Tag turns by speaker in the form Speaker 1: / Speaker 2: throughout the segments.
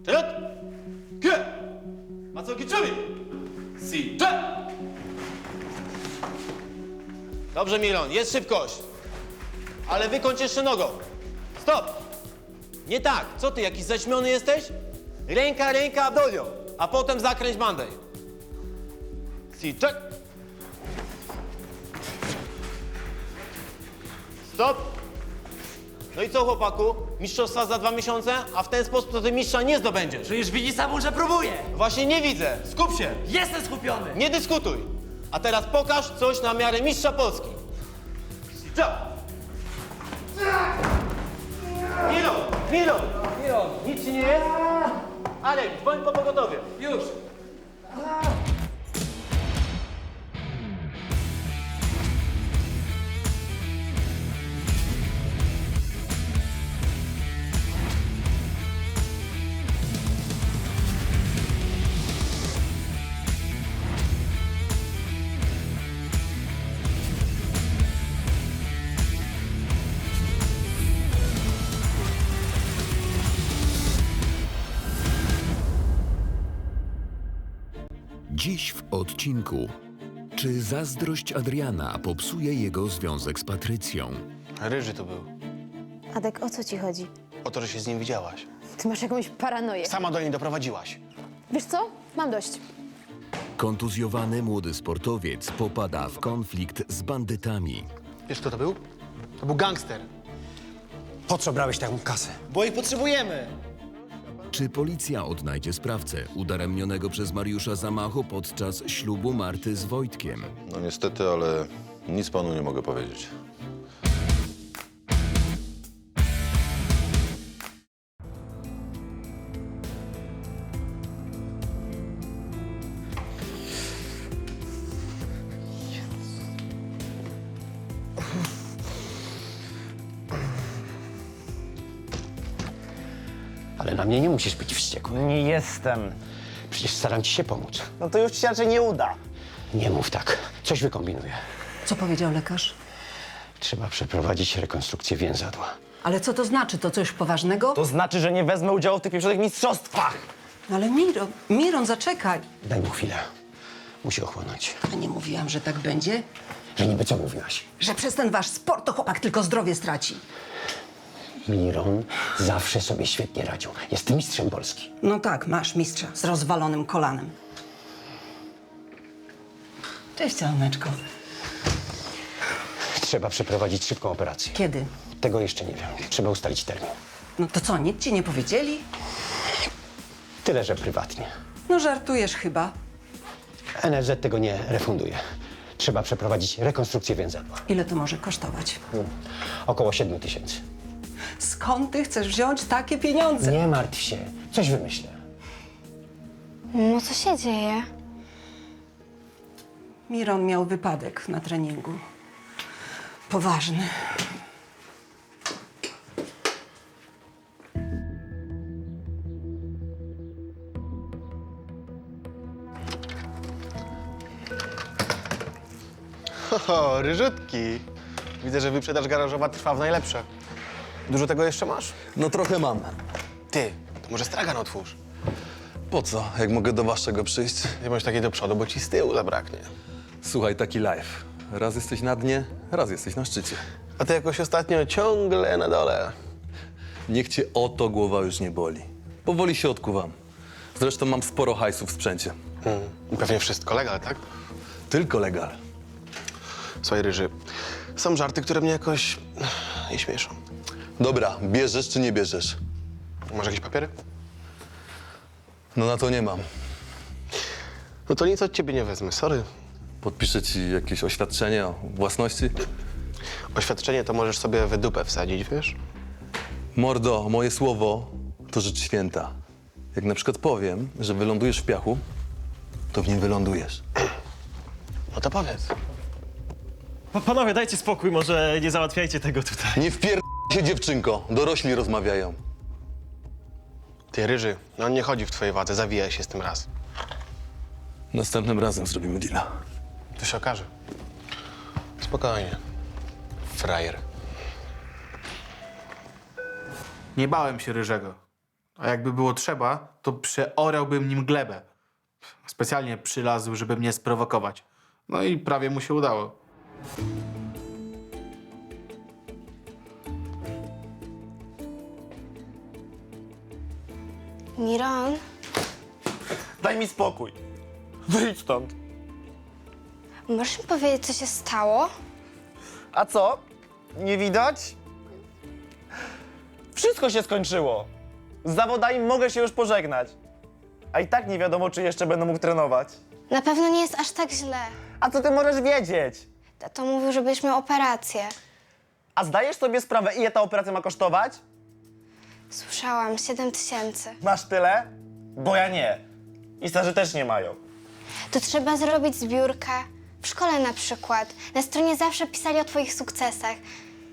Speaker 1: Czerot! Kie! Macoki czubi! Si, cze! Dobrze, Milon, jest szybkość. Ale wykończ jeszcze nogą. Stop! Nie tak. Co ty, jakiś zaćmiony jesteś? Ręka, Abdolio. A potem zakręć bandej. Si, czek! Stop! No i co, chłopaku? Mistrzostwa za 2 miesiące? A w ten sposób to ty mistrza nie zdobędziesz.
Speaker 2: Przecież widzi sam, że próbuje.
Speaker 1: Właśnie nie widzę. Skup się.
Speaker 2: Jestem skupiony.
Speaker 1: Nie dyskutuj. A teraz pokaż coś na miarę mistrza Polski. Stop! Milo! Nic ci nie jest? Alek, dzwoń po pogotowie.
Speaker 2: Już.
Speaker 3: Dziś w odcinku. Czy zazdrość Adriana popsuje jego związek z Patrycją?
Speaker 1: Ryży tu był.
Speaker 4: Adek, o co ci chodzi?
Speaker 1: O to, że się z nim widziałaś.
Speaker 4: Ty masz jakąś paranoję.
Speaker 1: Sama do niej doprowadziłaś.
Speaker 4: Wiesz co? Mam dość.
Speaker 3: Kontuzjowany młody sportowiec popada w konflikt z bandytami.
Speaker 1: Wiesz, kto to był? To był gangster.
Speaker 5: Po co brałeś taką kasę?
Speaker 1: Bo ich potrzebujemy.
Speaker 3: Czy policja odnajdzie sprawcę udaremnionego przez Mariusza zamachu podczas ślubu Marty z Wojtkiem?
Speaker 6: No niestety, ale nic panu nie mogę powiedzieć.
Speaker 7: Ale na mnie nie musisz być wściekły.
Speaker 5: Nie jestem.
Speaker 7: Przecież staram ci się pomóc.
Speaker 5: No to już ci raczej nie uda.
Speaker 7: Nie mów tak. Coś wykombinuję.
Speaker 8: Co powiedział lekarz?
Speaker 7: Trzeba przeprowadzić rekonstrukcję więzadła.
Speaker 8: Ale co to znaczy? To coś poważnego?
Speaker 5: To znaczy, że nie wezmę udziału w tych pieprzonych mistrzostwach.
Speaker 8: Ale Miron, zaczekaj.
Speaker 7: Daj mu chwilę. Musi ochłonąć.
Speaker 8: A nie mówiłam, że tak będzie?
Speaker 7: Że niby co mówiłaś?
Speaker 8: Że przez ten wasz sport to chłopak tylko zdrowie straci.
Speaker 7: Miron zawsze sobie świetnie radził. Jest mistrzem Polski.
Speaker 8: No tak, masz mistrza z rozwalonym kolanem. Cześć, Aneczko.
Speaker 7: Trzeba przeprowadzić szybką operację.
Speaker 8: Kiedy?
Speaker 7: Tego jeszcze nie wiem. Trzeba ustalić termin.
Speaker 8: No to co, nic ci nie powiedzieli?
Speaker 7: Tyle, że prywatnie.
Speaker 8: No żartujesz chyba.
Speaker 7: NFZ tego nie refunduje. Trzeba przeprowadzić rekonstrukcję więzadła.
Speaker 8: Ile to może kosztować?
Speaker 7: Około 7 000.
Speaker 8: Skąd ty chcesz wziąć takie pieniądze?
Speaker 7: Nie martw się. Coś wymyślę.
Speaker 4: No co się dzieje?
Speaker 8: Miron miał wypadek na treningu. Poważny.
Speaker 1: O, ryżutki. Widzę, że wyprzedaż garażowa trwa w najlepsze. Dużo tego jeszcze masz?
Speaker 9: No trochę mam.
Speaker 1: Ty, to może stragan otwórz.
Speaker 9: Po co, jak mogę do waszego przyjść?
Speaker 1: Nie bądź taki do przodu, bo ci z tyłu zabraknie.
Speaker 9: Słuchaj, taki live. Raz jesteś na dnie, raz jesteś na szczycie.
Speaker 1: A ty jakoś ostatnio ciągle na dole.
Speaker 9: Niech cię o to głowa już nie boli. Powoli się odkuwam. Zresztą mam sporo hajsu w sprzęcie.
Speaker 1: I pewnie wszystko legal, tak?
Speaker 9: Tylko legal.
Speaker 1: Słuchaj, Ryży, są żarty, które mnie jakoś nie śmieszą.
Speaker 9: Dobra, bierzesz czy nie bierzesz?
Speaker 1: Masz jakieś papiery?
Speaker 9: No na to nie mam.
Speaker 1: No to nic od ciebie nie wezmę, sorry.
Speaker 9: Podpiszę ci jakieś oświadczenie o własności?
Speaker 1: Oświadczenie to możesz sobie w dupę wsadzić, wiesz?
Speaker 9: Mordo, moje słowo to rzecz święta. Jak na przykład powiem, że wylądujesz w piachu, to w nim wylądujesz.
Speaker 1: No to powiedz.
Speaker 10: Panowie, dajcie spokój, może nie załatwiajcie tego tutaj.
Speaker 9: Nie wpierd... się, dziewczynko. Dorośli rozmawiają.
Speaker 1: Ty, Ryży, no on nie chodzi w twojej wadze, zawijaj się z tym raz.
Speaker 9: Następnym razem zrobimy deala.
Speaker 1: To się okaże. Spokojnie. Frajer.
Speaker 11: Nie bałem się Ryżego. A jakby było trzeba, to przeorałbym nim glebę. Specjalnie przylazł, żeby mnie sprowokować. No i prawie mu się udało.
Speaker 4: Miron,
Speaker 5: Daj mi spokój. Wyjdź stąd.
Speaker 4: możesz mi powiedzieć, co się stało?
Speaker 5: A co? Nie widać? Wszystko się skończyło. Z zawodami mogę się już pożegnać. A i tak nie wiadomo, czy jeszcze będę mógł trenować.
Speaker 4: Na pewno nie jest aż tak źle.
Speaker 5: A co ty możesz wiedzieć?
Speaker 4: Tato mówił, że będziesz miał operację.
Speaker 5: A zdajesz sobie sprawę, ile ta operacja ma kosztować?
Speaker 4: Słyszałam, 7000.
Speaker 5: Masz tyle? Bo ja nie. I starzy też nie mają.
Speaker 4: To trzeba zrobić zbiórkę. W szkole na przykład. Na stronie zawsze pisali o twoich sukcesach.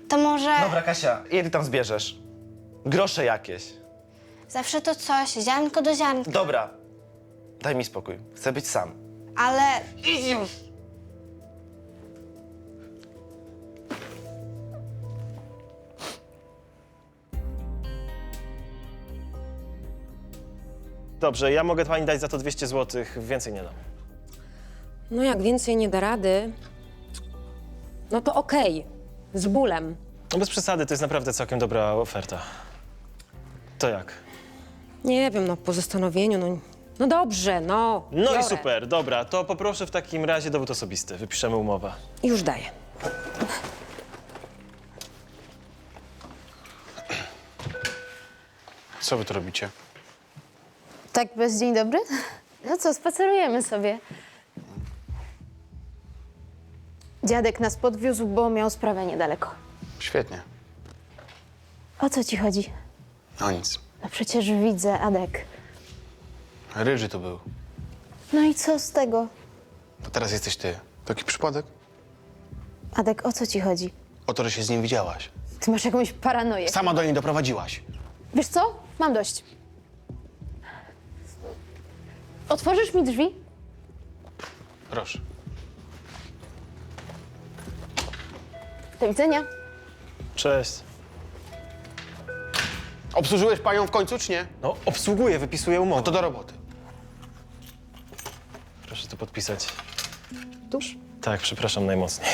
Speaker 4: To może...
Speaker 5: Dobra, Kasia, ile ty tam zbierzesz? Grosze jakieś.
Speaker 4: Zawsze to coś, ziarnko do ziarnka.
Speaker 5: Dobra. Daj mi spokój. Chcę być sam.
Speaker 4: Ale...
Speaker 5: Idź już!
Speaker 10: Dobrze, ja mogę pani dać za to 200 zł, więcej nie dam.
Speaker 12: No jak więcej nie da rady, no to okej, z bólem.
Speaker 10: No bez przesady, to jest naprawdę całkiem dobra oferta. To jak?
Speaker 12: Nie wiem, no po zastanowieniu, no dobrze, no.
Speaker 10: No
Speaker 12: biorę.
Speaker 10: i super, dobra, to poproszę w takim razie dowód osobisty. Wypiszemy umowę.
Speaker 12: Już daję.
Speaker 11: Co wy tu robicie?
Speaker 4: Tak bez dzień dobry? No co, spacerujemy sobie. Dziadek nas podwiózł, bo miał sprawę niedaleko.
Speaker 11: Świetnie.
Speaker 4: O co ci chodzi?
Speaker 11: No nic.
Speaker 4: No przecież widzę, Adek.
Speaker 11: Ryży tu był.
Speaker 4: No i co z tego?
Speaker 11: To teraz jesteś ty. Taki przypadek?
Speaker 4: Adek, o co ci chodzi?
Speaker 11: O to, że się z nim widziałaś.
Speaker 4: Ty masz jakąś paranoję.
Speaker 11: Sama do niej doprowadziłaś.
Speaker 4: Wiesz co? Mam dość. Otworzysz mi drzwi?
Speaker 11: Proszę.
Speaker 4: Do widzenia.
Speaker 10: Cześć.
Speaker 11: Obsłużyłeś panią w końcu, czy nie?
Speaker 10: No, obsługuję, wypisuję umowę.
Speaker 11: To do roboty.
Speaker 10: Proszę to podpisać.
Speaker 12: Tuż?
Speaker 10: Tak, przepraszam najmocniej.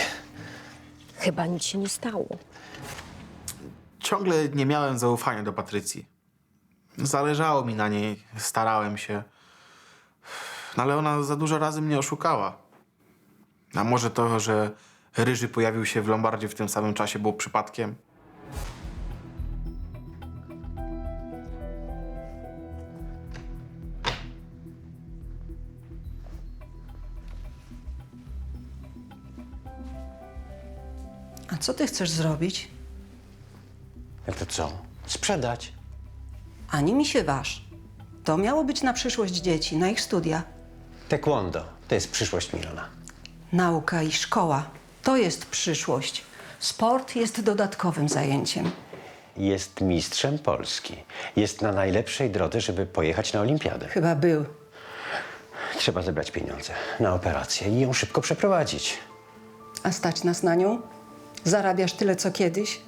Speaker 12: Chyba nic się nie stało.
Speaker 11: Ciągle nie miałem zaufania do Patrycji. Zależało mi na niej, starałem się. No ale ona za dużo razy mnie oszukała. A może to, że Ryży pojawił się w Lombardzie w tym samym czasie było przypadkiem?
Speaker 8: A co ty chcesz zrobić?
Speaker 7: Jak to co? Sprzedać.
Speaker 8: Ani mi się waż. To miało być na przyszłość dzieci, na ich studia.
Speaker 7: Taekwondo to jest przyszłość Milona.
Speaker 8: Nauka i szkoła to jest przyszłość. Sport jest dodatkowym zajęciem.
Speaker 7: Jest mistrzem Polski. Jest na najlepszej drodze, żeby pojechać na olimpiadę.
Speaker 8: Chyba był.
Speaker 7: Trzeba zebrać pieniądze na operację i ją szybko przeprowadzić.
Speaker 8: A stać nas na nią? Zarabiasz tyle, co kiedyś?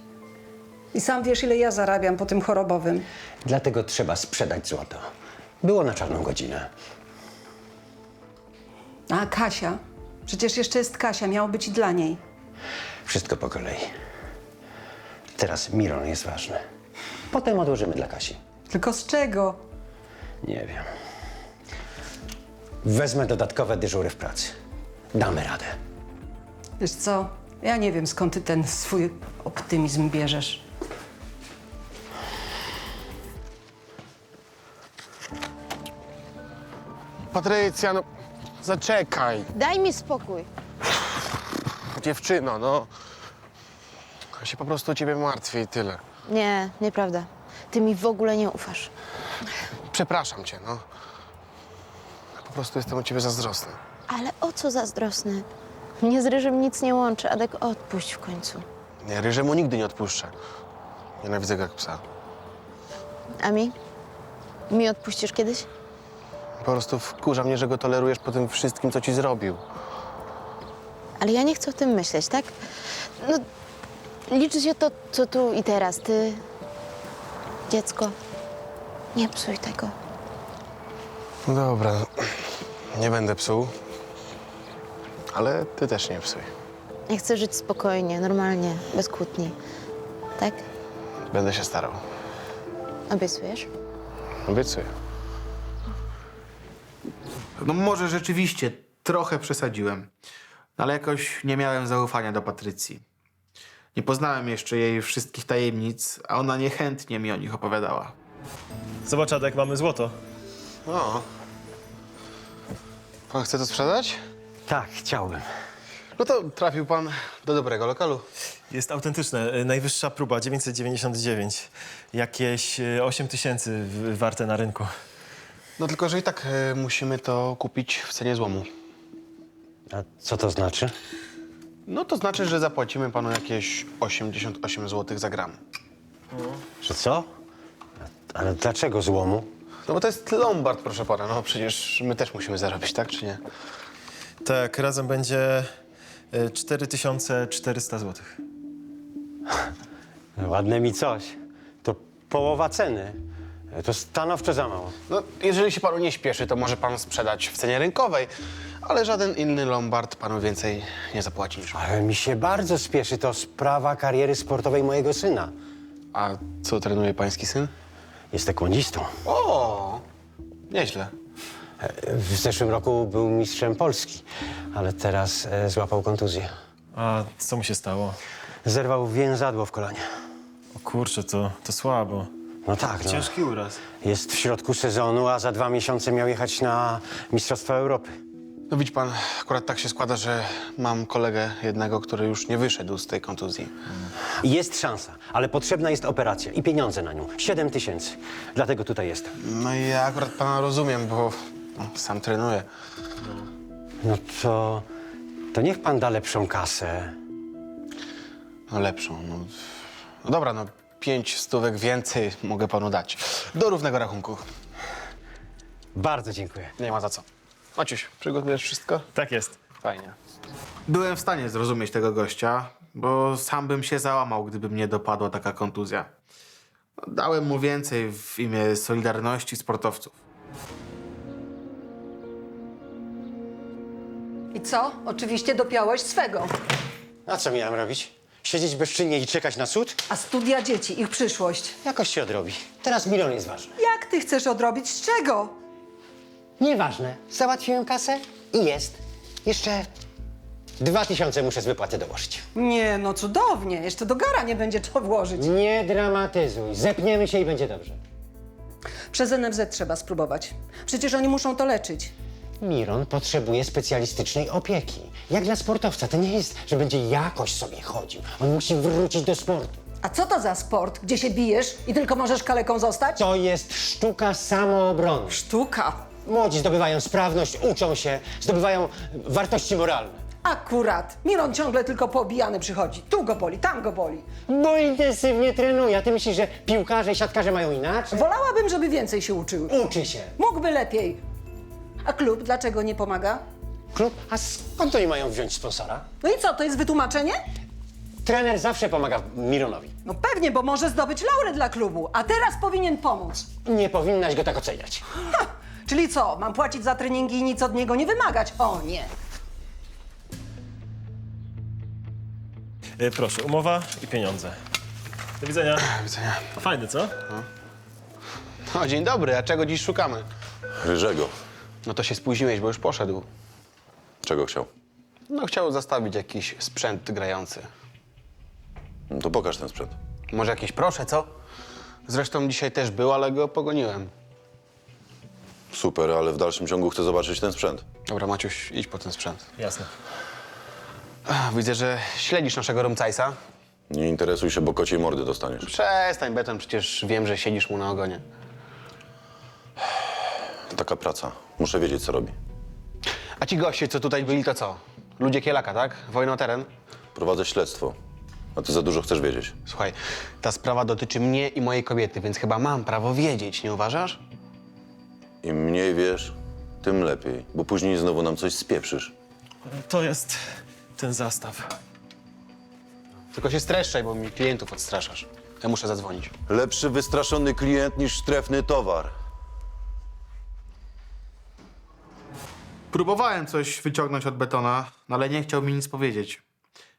Speaker 8: I sam wiesz, ile ja zarabiam po tym chorobowym.
Speaker 7: Dlatego trzeba sprzedać złoto. Było na czarną godzinę.
Speaker 8: A Kasia? Przecież jeszcze jest Kasia, miało być i dla niej.
Speaker 7: Wszystko po kolei. Teraz Miron jest ważny. Potem odłożymy dla Kasi.
Speaker 8: Tylko z czego?
Speaker 7: Nie wiem. Wezmę dodatkowe dyżury w pracy. Damy radę.
Speaker 8: Wiesz co? Ja nie wiem, skąd ty ten swój optymizm bierzesz.
Speaker 11: Patrycja, no zaczekaj.
Speaker 4: Daj mi spokój.
Speaker 11: Dziewczyno, no. Ja się po prostu o ciebie martwię i tyle.
Speaker 4: Nie, nieprawda. Ty mi w ogóle nie ufasz.
Speaker 11: Przepraszam cię, no. Ja po prostu jestem o ciebie zazdrosny.
Speaker 4: Ale o co zazdrosny? Mnie z Ryżem nic nie łączy. Adek, odpuść w końcu.
Speaker 11: Nie, Ryżemu nigdy nie odpuszczę. Nienawidzę go jak psa.
Speaker 4: A mi? Mi odpuścisz kiedyś?
Speaker 11: Po prostu wkurza mnie, że go tolerujesz po tym wszystkim, co ci zrobił.
Speaker 4: Ale ja nie chcę o tym myśleć, tak? No, liczy się to, co tu i teraz. Ty, dziecko.
Speaker 12: Nie psuj tego.
Speaker 5: No dobra, nie będę psuł. Ale ty też nie psuj.
Speaker 12: Ja chcę żyć spokojnie, normalnie, bez kłótni. Tak?
Speaker 5: Będę się starał.
Speaker 12: Obiecujesz?
Speaker 5: Obiecuję.
Speaker 11: No może rzeczywiście trochę przesadziłem, ale jakoś nie miałem zaufania do Patrycji. Nie poznałem jeszcze jej wszystkich tajemnic, a ona niechętnie mi o nich opowiadała.
Speaker 10: Zobacz, Adek, mamy złoto.
Speaker 5: O. Pan chce to sprzedać?
Speaker 7: Tak, chciałbym.
Speaker 5: No to trafił pan do dobrego lokalu.
Speaker 10: Jest autentyczne. Najwyższa próba, 999. Jakieś 8 tysięcy warte na rynku.
Speaker 5: No tylko, że i tak musimy to kupić w cenie złomu.
Speaker 7: A co to znaczy?
Speaker 5: No to znaczy, że zapłacimy panu jakieś 88 zł za gram.
Speaker 7: Że co? Ale dlaczego złomu?
Speaker 5: No bo to jest lombard, proszę pana. No przecież my też musimy zarobić, tak czy nie?
Speaker 10: Tak, razem będzie 4400 zł.
Speaker 7: Ładne mi coś. To połowa ceny. To stanowczo za mało.
Speaker 5: No, jeżeli się panu nie śpieszy, to może pan sprzedać w cenie rynkowej, ale żaden inny lombard panu więcej nie zapłaci niż...
Speaker 7: Ale mi się bardzo spieszy. To sprawa kariery sportowej mojego syna.
Speaker 5: A co trenuje pański syn?
Speaker 7: Jest taekwondzistą.
Speaker 5: O, nieźle.
Speaker 7: W zeszłym roku był mistrzem Polski, ale teraz złapał kontuzję.
Speaker 10: A co mu się stało?
Speaker 7: Zerwał więzadło w kolanie.
Speaker 10: O kurczę, to słabo.
Speaker 7: No tak, no.
Speaker 10: Ciężki uraz.
Speaker 7: Jest w środku sezonu, a za 2 miesiące miał jechać na Mistrzostwa Europy.
Speaker 5: No widzi pan, akurat tak się składa, że mam kolegę jednego, który już nie wyszedł z tej kontuzji.
Speaker 7: Jest szansa, ale potrzebna jest operacja i pieniądze na nią. 7 tysięcy. Dlatego tutaj jestem.
Speaker 5: No i ja akurat pana rozumiem, bo sam trenuję.
Speaker 7: No to niech pan da lepszą kasę.
Speaker 5: No lepszą, no. No dobra, no 5 stówek więcej mogę panu dać. Do równego rachunku.
Speaker 7: Bardzo dziękuję.
Speaker 5: Nie ma za co. Maciuś, przygotujesz wszystko?
Speaker 10: Tak jest.
Speaker 5: Fajnie.
Speaker 11: Byłem w stanie zrozumieć tego gościa, bo sam bym się załamał, gdyby mnie dopadła taka kontuzja. Dałem mu więcej w imię solidarności sportowców.
Speaker 8: I co? Oczywiście dopiąłeś swego.
Speaker 7: A co miałem robić? Siedzieć bezczynnie i czekać na cud?
Speaker 8: A studia dzieci, ich przyszłość.
Speaker 7: Jakoś się odrobi. Teraz milion jest ważny.
Speaker 8: Jak ty chcesz odrobić? Z czego?
Speaker 7: Nieważne. Załatwiłem kasę i jest. Jeszcze 2000 muszę z wypłaty dołożyć.
Speaker 8: Nie, no cudownie. Jeszcze do gara nie będzie to włożyć.
Speaker 7: Nie dramatyzuj. Zepniemy się i będzie dobrze.
Speaker 8: Przez NFZ trzeba spróbować. Przecież oni muszą to leczyć.
Speaker 7: Miron potrzebuje specjalistycznej opieki. Jak dla sportowca. To nie jest, że będzie jakoś sobie chodził. On musi wrócić do sportu.
Speaker 8: A co to za sport, gdzie się bijesz i tylko możesz kaleką zostać?
Speaker 7: To jest sztuka samoobrony.
Speaker 8: Sztuka.
Speaker 7: Młodzi zdobywają sprawność, uczą się, zdobywają wartości moralne.
Speaker 8: Akurat. Miron ciągle tylko poobijany przychodzi. Tu go boli, tam go boli.
Speaker 7: Bo intensywnie trenuje. A ty myślisz, że piłkarze i siatkarze mają inaczej?
Speaker 8: Wolałabym, żeby więcej się uczył.
Speaker 7: Uczy się.
Speaker 8: Mógłby lepiej. A klub dlaczego nie pomaga?
Speaker 7: Klub? A skąd oni mają wziąć sponsora?
Speaker 8: No i co, to jest wytłumaczenie?
Speaker 7: Trener zawsze pomaga Mironowi.
Speaker 8: No pewnie, bo może zdobyć laury dla klubu, a teraz powinien pomóc.
Speaker 7: Nie powinnaś go tak oceniać.
Speaker 8: Ha! Czyli co, mam płacić za treningi i nic od niego nie wymagać? O nie.
Speaker 10: Proszę, umowa i pieniądze. Do widzenia.
Speaker 5: Do widzenia.
Speaker 10: Fajny, co?
Speaker 5: No, dzień dobry, a czego dziś szukamy?
Speaker 6: Ryżego.
Speaker 5: No to się spóźniłeś, bo już poszedł.
Speaker 6: Czego chciał?
Speaker 5: No chciał zastawić jakiś sprzęt grający.
Speaker 6: No to pokaż ten sprzęt.
Speaker 5: Może jakieś proszę, co? Zresztą dzisiaj też był, ale go pogoniłem.
Speaker 6: Super, ale w dalszym ciągu chcę zobaczyć ten sprzęt.
Speaker 5: Dobra, Maciuś, idź po ten sprzęt.
Speaker 10: Jasne.
Speaker 5: Widzę, że śledzisz naszego Rumcajsa.
Speaker 6: Nie interesuj się, bo kociej mordy dostaniesz.
Speaker 5: Przestań, Beton, przecież wiem, że siedzisz mu na ogonie.
Speaker 6: To taka praca. Muszę wiedzieć, co robi.
Speaker 5: A ci goście, co tutaj byli, to co? Ludzie Kielaka, tak? Wojna o teren?
Speaker 6: Prowadzę śledztwo. A ty za dużo chcesz wiedzieć.
Speaker 5: Słuchaj, ta sprawa dotyczy mnie i mojej kobiety, więc chyba mam prawo wiedzieć, nie uważasz?
Speaker 6: Im mniej wiesz, tym lepiej, bo później znowu nam coś spieprzysz.
Speaker 10: To jest ten zastaw.
Speaker 5: Tylko się streszczaj, bo mi klientów odstraszasz. Ja muszę zadzwonić.
Speaker 6: Lepszy wystraszony klient niż trefny towar.
Speaker 11: Próbowałem coś wyciągnąć od Betona, no ale nie chciał mi nic powiedzieć.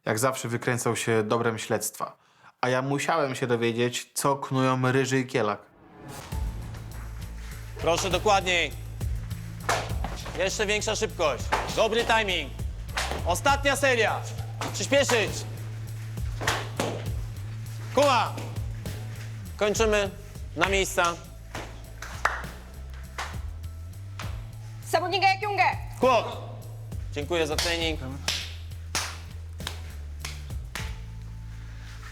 Speaker 11: Jak zawsze wykręcał się dobrem śledztwa. A ja musiałem się dowiedzieć, co knują Ryży i Kielak.
Speaker 1: Proszę dokładniej. Jeszcze większa szybkość. Dobry timing. Ostatnia seria. Przyspieszyć. Kuła. Kończymy. Na miejsca. Kłok. Dziękuję za trening.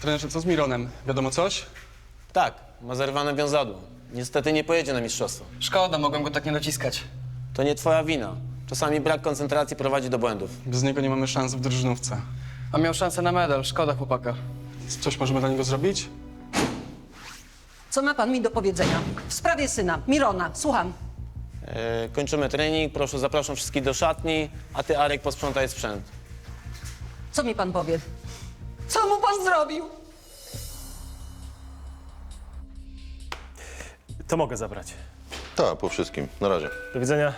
Speaker 5: Trenerze, co z Mironem? Wiadomo coś?
Speaker 1: Tak, ma zerwane wiązadło. Niestety nie pojedzie na mistrzostwo.
Speaker 5: Szkoda, mogłem go tak nie dociskać.
Speaker 1: To nie twoja wina. Czasami brak koncentracji prowadzi do błędów.
Speaker 5: Bez niego nie mamy szans w drużynówce. A miał szansę na medal, szkoda chłopaka. Coś możemy dla niego zrobić?
Speaker 8: Co ma pan mi do powiedzenia? W sprawie syna, Mirona, słucham.
Speaker 1: Kończymy trening. Proszę, zapraszam wszystkich do szatni, a ty, Arek, posprzątaj sprzęt.
Speaker 8: Co mi pan powie? Co mu pan zrobił?
Speaker 10: To mogę zabrać.
Speaker 6: Tak, po wszystkim. Na razie.
Speaker 10: Do widzenia.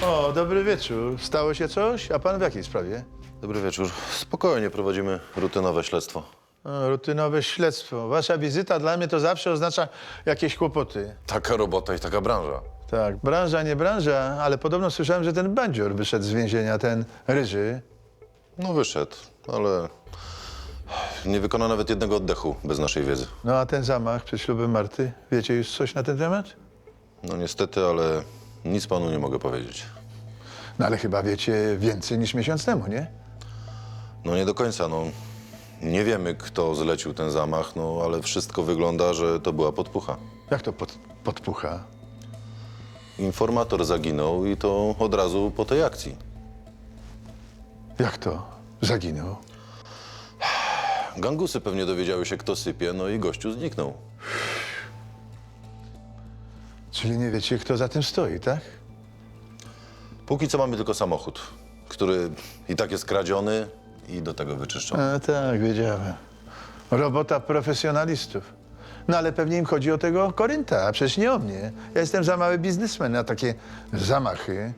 Speaker 13: O, dobry wieczór. Stało się coś? A pan w jakiej sprawie?
Speaker 6: Dobry wieczór. Spokojnie prowadzimy rutynowe śledztwo.
Speaker 13: O, rutynowe śledztwo. Wasza wizyta dla mnie to zawsze oznacza jakieś kłopoty.
Speaker 6: Taka robota i taka branża.
Speaker 13: Tak, branża, nie branża, ale podobno słyszałem, że ten bandzior wyszedł z więzienia, ten Ryży.
Speaker 6: No wyszedł, ale nie wykona nawet jednego oddechu bez naszej wiedzy.
Speaker 13: No a ten zamach przed ślubem Marty, wiecie już coś na ten temat?
Speaker 6: No niestety, ale nic panu nie mogę powiedzieć.
Speaker 13: No ale chyba wiecie więcej niż miesiąc temu, nie?
Speaker 6: No nie do końca, no. Nie wiemy, kto zlecił ten zamach, no ale wszystko wygląda, że to była podpucha.
Speaker 13: Jak to podpucha?
Speaker 6: Informator zaginął i to od razu po tej akcji.
Speaker 13: Jak to? Zaginął?
Speaker 6: Gangusy pewnie dowiedziały się, kto sypie, no i gościu zniknął.
Speaker 13: Czyli nie wiecie, kto za tym stoi, tak?
Speaker 6: Póki co mamy tylko samochód, który i tak jest kradziony i do tego wyczyszczony.
Speaker 13: A tak, wiedziałem. Robota profesjonalistów. No ale pewnie im chodzi o tego Korynta, a przecież nie o mnie. Ja jestem za mały biznesmen na takie zamachy.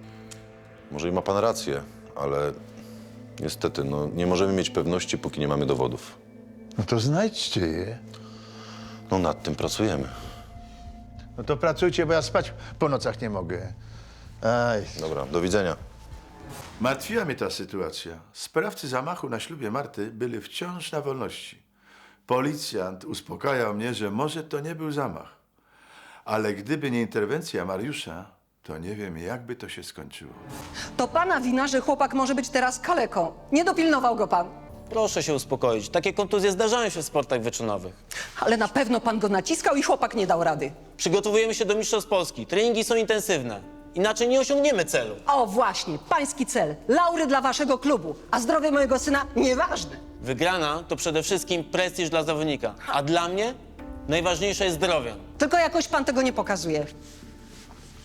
Speaker 6: Może i ma pan rację, ale niestety, no nie możemy mieć pewności, póki nie mamy dowodów.
Speaker 13: No to znajdźcie je.
Speaker 6: No nad tym pracujemy.
Speaker 13: No to pracujcie, bo ja spać po nocach nie mogę. Aj.
Speaker 6: Dobra, do widzenia.
Speaker 13: Martwiła mnie ta sytuacja. Sprawcy zamachu na ślubie Marty byli wciąż na wolności. Policjant uspokajał mnie, że może to nie był zamach. Ale gdyby nie interwencja Mariusza, to nie wiem, jakby to się skończyło.
Speaker 8: To pana wina, że chłopak może być teraz kaleką. Nie dopilnował go pan.
Speaker 1: Proszę się uspokoić. Takie kontuzje zdarzają się w sportach wyczynowych.
Speaker 8: Ale na pewno pan go naciskał i chłopak nie dał rady.
Speaker 1: Przygotowujemy się do Mistrzostw Polski. Treningi są intensywne. Inaczej nie osiągniemy celu.
Speaker 8: O właśnie, pański cel. Laury dla waszego klubu, a zdrowie mojego syna nieważne.
Speaker 1: Wygrana to przede wszystkim prestiż dla zawodnika. A dla mnie najważniejsze jest zdrowie.
Speaker 8: Tylko jakoś pan tego nie pokazuje.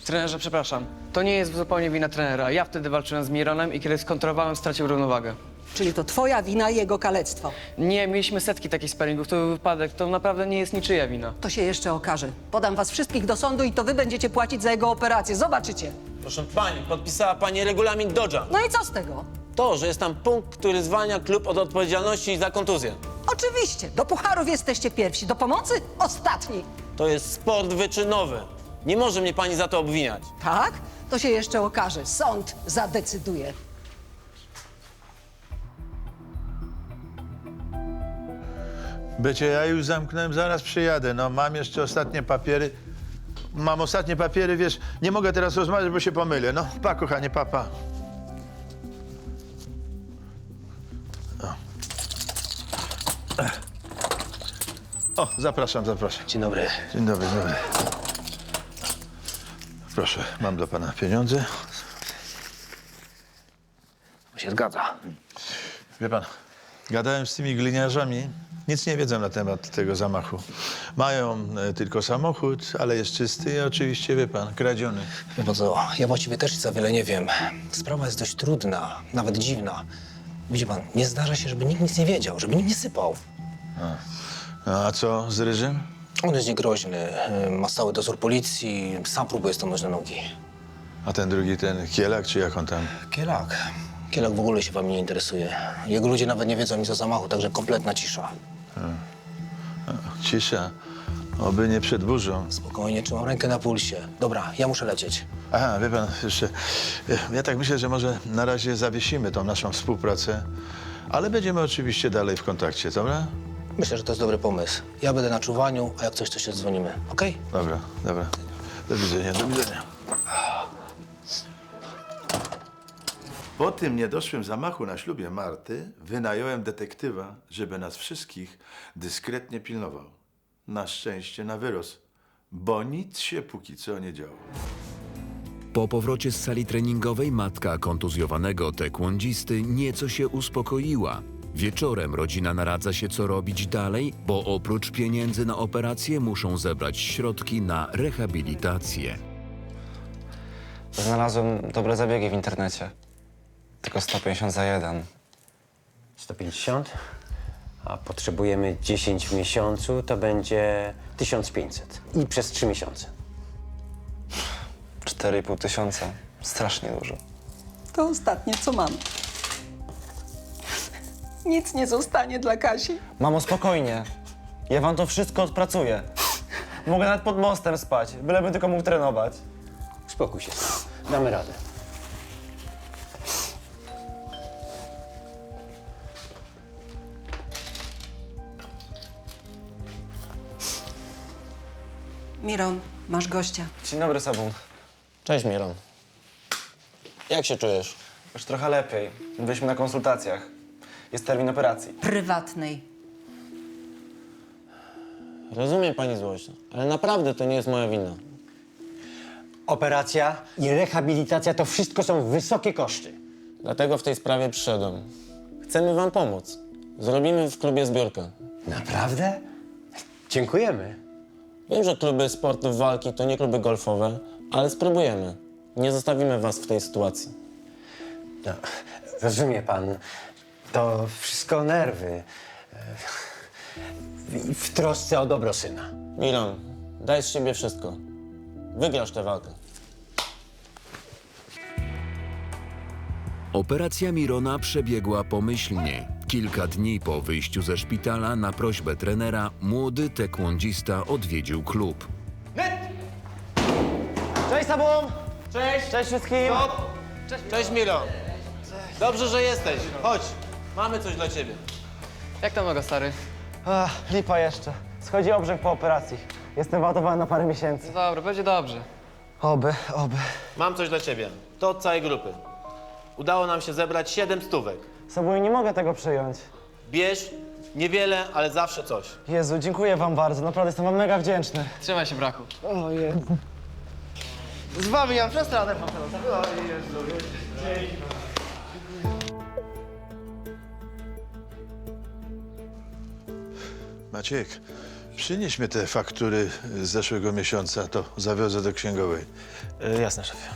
Speaker 5: Trenerze, przepraszam. To nie jest zupełnie wina trenera. Ja wtedy walczyłem z Mironem i kiedy skontrolowałem, stracił równowagę.
Speaker 8: Czyli to twoja wina i jego kalectwo.
Speaker 5: Nie, mieliśmy setki takich sparingów, to był wypadek. To naprawdę nie jest niczyja wina.
Speaker 8: To się jeszcze okaże. Podam was wszystkich do sądu i to wy będziecie płacić za jego operację. Zobaczycie.
Speaker 1: Proszę pani, podpisała pani regulamin Dodge'a.
Speaker 8: No i co z tego?
Speaker 1: To, że jest tam punkt, który zwalnia klub od odpowiedzialności za kontuzję.
Speaker 8: Oczywiście, do pucharów jesteście pierwsi, do pomocy ostatni.
Speaker 1: To jest sport wyczynowy. Nie może mnie pani za to obwiniać.
Speaker 8: Tak? To się jeszcze okaże. Sąd zadecyduje.
Speaker 13: Becie, ja już zamknąłem, zaraz przyjadę. No, mam jeszcze ostatnie papiery. Mam ostatnie papiery, wiesz, nie mogę teraz rozmawiać, bo się pomylę. No, pa, kochanie, papa. O, zapraszam.
Speaker 7: Dzień dobry.
Speaker 13: Dzień dobry. Proszę, mam dla pana pieniądze.
Speaker 7: Się zgadza.
Speaker 13: Wie pan, gadałem z tymi gliniarzami. Nic nie wiedzą na temat tego zamachu. Mają tylko samochód, ale jest czysty i oczywiście, wie pan, kradziony.
Speaker 7: Wie pan co, ja właściwie też za wiele nie wiem. Sprawa jest dość trudna, nawet dziwna. Widzi pan, nie zdarza się, żeby nikt nic nie wiedział, żeby nikt nie sypał.
Speaker 13: A co z Ryżym?
Speaker 14: On jest niegroźny, ma stały dozór policji, sam próbuje stanąć na nogi.
Speaker 13: A ten drugi, ten Kielak, czy jak on tam?
Speaker 14: Kielak w ogóle się wami nie interesuje. Jego ludzie nawet nie wiedzą nic o zamachu, także kompletna cisza.
Speaker 13: Cisza. Oby nie przed burzą.
Speaker 14: Spokojnie, trzymam rękę na pulsie. Dobra, ja muszę lecieć.
Speaker 13: Aha, wie pan, jeszcze, ja tak myślę, że może na razie zawiesimy tą naszą współpracę, ale będziemy oczywiście dalej w kontakcie, dobra?
Speaker 14: Myślę, że to jest dobry pomysł. Ja będę na czuwaniu, a jak coś, to się dzwonimy, okej?
Speaker 13: Dobra, dobra. Do widzenia, do widzenia. Po tym niedoszłym zamachu na ślubie Marty wynająłem detektywa, żeby nas wszystkich dyskretnie pilnował. Na szczęście na wyrost, bo nic się póki co nie działo.
Speaker 3: Po powrocie z sali treningowej matka kontuzjowanego taekwondzisty nieco się uspokoiła. Wieczorem rodzina naradza się, co robić dalej, bo oprócz pieniędzy na operację muszą zebrać środki na rehabilitację.
Speaker 15: Znalazłem dobre zabiegi w internecie. Tylko 150 za jeden.
Speaker 7: 150? A potrzebujemy 10 w miesiącu, to będzie 1500. I przez 3 miesiące.
Speaker 15: 4,5 tysiąca. Strasznie dużo.
Speaker 8: To ostatnie, co mam. Nic nie zostanie dla Kasi.
Speaker 15: Mamo, spokojnie. Ja wam to wszystko odpracuję. Mogę nawet pod mostem spać, bylebym tylko mógł trenować.
Speaker 7: Spokój się, damy radę.
Speaker 8: Miron, masz gościa.
Speaker 15: Dzień dobry, Sabun.
Speaker 14: Cześć, Miron. Jak się czujesz?
Speaker 15: Już trochę lepiej. Byliśmy na konsultacjach. Jest termin operacji.
Speaker 8: Prywatnej.
Speaker 14: Rozumiem pani złość, ale naprawdę to nie jest moja wina.
Speaker 7: Operacja i rehabilitacja to wszystko są wysokie koszty.
Speaker 14: Dlatego w tej sprawie przyszedłem. Chcemy wam pomóc. Zrobimy w klubie zbiórkę.
Speaker 7: Naprawdę? Dziękujemy.
Speaker 14: Wiem, że kluby sportów walki to nie kluby golfowe, ale spróbujemy. Nie zostawimy was w tej sytuacji.
Speaker 7: No, rozumie pan, to wszystko nerwy. W trosce o dobro syna.
Speaker 14: Miron, daj z siebie wszystko. Wygrasz tę walkę.
Speaker 3: Operacja Mirona przebiegła pomyślnie. Kilka dni po wyjściu ze szpitala na prośbę trenera młody taekwondzista odwiedził klub.
Speaker 15: Cześć, Sabun!
Speaker 1: Cześć!
Speaker 15: Cześć wszystkim!
Speaker 1: Stop! Cześć, Miron. Dobrze, że jesteś. Chodź, mamy coś dla ciebie.
Speaker 2: Jak tam noga, stary?
Speaker 15: Lipa jeszcze. Schodzi obrzęk po operacji. Jestem wyładowany na parę miesięcy.
Speaker 2: Dobra, będzie dobrze.
Speaker 15: Oby.
Speaker 1: Mam coś dla ciebie. To od całej grupy. Udało nam się zebrać 7 stówek.
Speaker 15: Sabun, nie mogę tego przyjąć.
Speaker 1: Bierz, niewiele, ale zawsze coś.
Speaker 15: Jezu, dziękuję wam bardzo. Naprawdę jestem wam mega wdzięczny.
Speaker 2: Trzymaj się, braku.
Speaker 15: O Jezu. Z wami ja przestanę po prostu. O Jezu.
Speaker 13: Maciek, przynieś mi te faktury z zeszłego miesiąca, to zawiozę do księgowej.
Speaker 10: Jasne, szefie.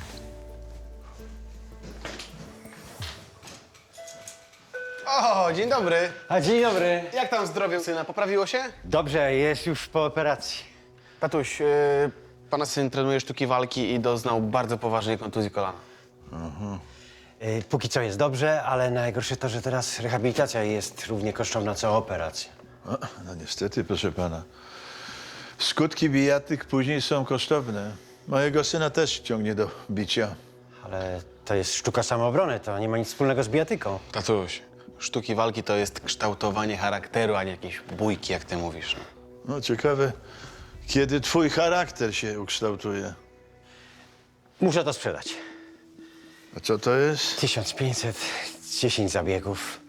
Speaker 5: O, dzień dobry.
Speaker 7: A dzień dobry.
Speaker 5: Jak tam zdrowie syna? Poprawiło się?
Speaker 7: Dobrze, jest już po operacji.
Speaker 5: Tatuś, pana syn trenuje sztuki walki i doznał bardzo poważnej kontuzji kolana.
Speaker 7: Póki co jest dobrze, ale najgorsze to, że teraz rehabilitacja jest równie kosztowna co operacja.
Speaker 13: No niestety, proszę pana. Skutki bijatyk później są kosztowne. Mojego syna też ciągnie do bicia.
Speaker 7: Ale to jest sztuka samoobrony, to nie ma nic wspólnego z bijatyką.
Speaker 5: Tatuś, sztuki walki to jest kształtowanie charakteru, a nie jakieś bójki, jak ty mówisz.
Speaker 13: No ciekawe, kiedy twój charakter się ukształtuje.
Speaker 7: Muszę to sprzedać.
Speaker 13: A co to jest?
Speaker 7: 1500, 10 zabiegów.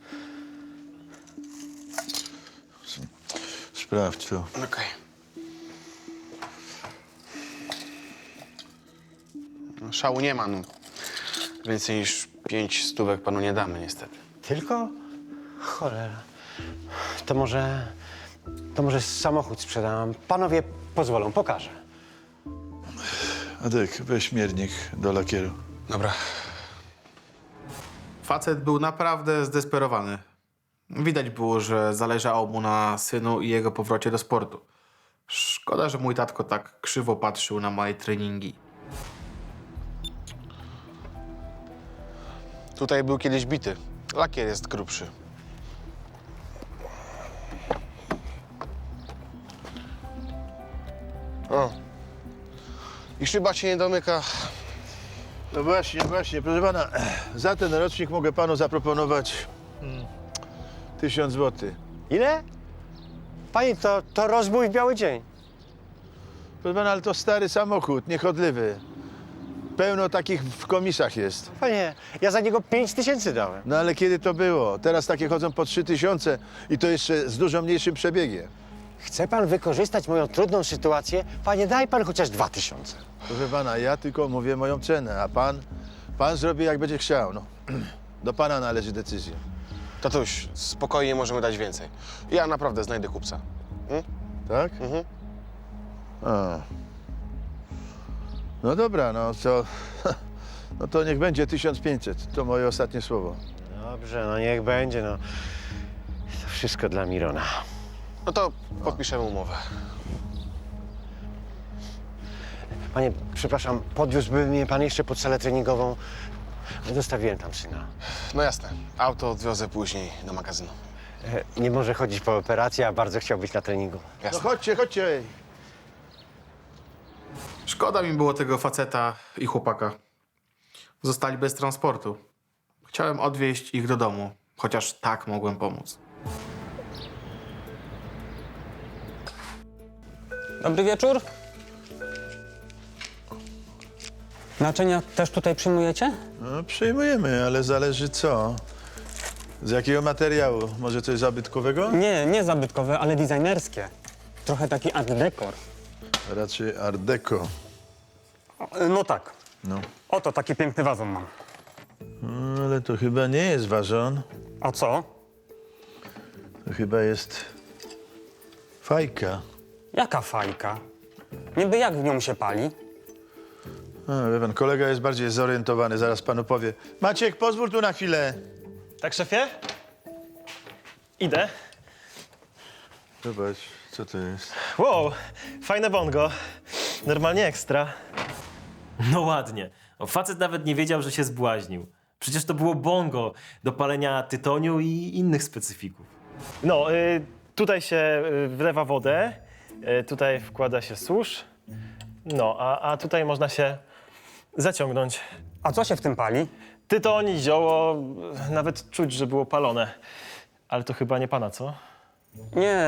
Speaker 13: Sprawdź to.
Speaker 5: Okej. No, szału nie ma, no. Więcej niż 5 stówek panu nie damy, niestety.
Speaker 7: Tylko? Cholera. To może samochód sprzedam. Panowie pozwolą, pokażę.
Speaker 13: Adek, weź miernik do lakieru.
Speaker 5: Dobra. Facet był naprawdę zdesperowany.
Speaker 11: Widać było, że zależało mu na synu i jego powrocie do sportu. Szkoda, że mój tatko tak krzywo patrzył na moje treningi.
Speaker 5: Tutaj był kiedyś bity. Lakier jest grubszy. O. I szyba się nie domyka.
Speaker 13: No właśnie, proszę pana, za ten rocznik mogę panu zaproponować 1000 zł.
Speaker 15: Ile? Panie, to rozbój w biały dzień.
Speaker 13: Proszę pana, ale to stary samochód, niechodliwy. Pełno takich w komisach jest.
Speaker 15: Panie, ja za niego 5000 dałem.
Speaker 13: No ale kiedy to było? Teraz takie chodzą po 3000 i to jeszcze z dużo mniejszym przebiegiem.
Speaker 15: Chce pan wykorzystać moją trudną sytuację? Panie, daj pan chociaż 2000.
Speaker 13: Proszę pana, ja tylko mówię moją cenę, a pan zrobi jak będzie chciał. No. Do pana należy decyzja.
Speaker 5: Tatuś, spokojnie możemy dać więcej. Ja naprawdę znajdę kupca.
Speaker 13: Tak?
Speaker 5: Mhm.
Speaker 13: A. No dobra, no to, no to niech będzie 1500. To moje ostatnie słowo.
Speaker 15: Dobrze, no niech będzie, no. To wszystko dla Mirona.
Speaker 5: No to podpiszemy umowę.
Speaker 15: Panie, przepraszam, podwiózłby mnie pan jeszcze pod salę treningową? Zostawiłem tam syna.
Speaker 5: No jasne. Auto odwiozę później do magazynu.
Speaker 15: Nie może chodzić po operacji, a bardzo chciał być na treningu.
Speaker 13: No chodźcie, chodźcie.
Speaker 11: Szkoda mi było tego faceta i chłopaka. Zostali bez transportu. Chciałem odwieźć ich do domu, chociaż tak mogłem pomóc.
Speaker 16: Dobry wieczór. Naczynia też tutaj przyjmujecie?
Speaker 13: No, przyjmujemy, ale zależy co. Z jakiego materiału? Może coś zabytkowego?
Speaker 16: Nie zabytkowe, ale designerskie. Trochę taki art decor.
Speaker 13: Raczej art deco.
Speaker 16: No tak.
Speaker 13: No.
Speaker 16: Oto taki piękny wazon mam.
Speaker 13: No, ale to chyba nie jest wazon.
Speaker 16: A co?
Speaker 13: To chyba jest fajka.
Speaker 16: Jaka fajka? Niby jak w nią się pali?
Speaker 13: A, wie pan, kolega jest bardziej zorientowany, zaraz panu powie. Maciek, pozwól tu na chwilę.
Speaker 10: Tak, szefie? Idę.
Speaker 13: Zobacz, co to jest.
Speaker 10: Wow, fajne bongo. Normalnie ekstra. No ładnie. O, facet nawet nie wiedział, że się zbłaźnił. Przecież to było bongo do palenia tytoniu i innych specyfików. No, tutaj się wlewa wodę, tutaj wkłada się susz, no, a tutaj można się zaciągnąć.
Speaker 16: A co się w tym pali?
Speaker 10: Tytoń, zioło, nawet czuć, że było palone. Ale to chyba nie pana, co?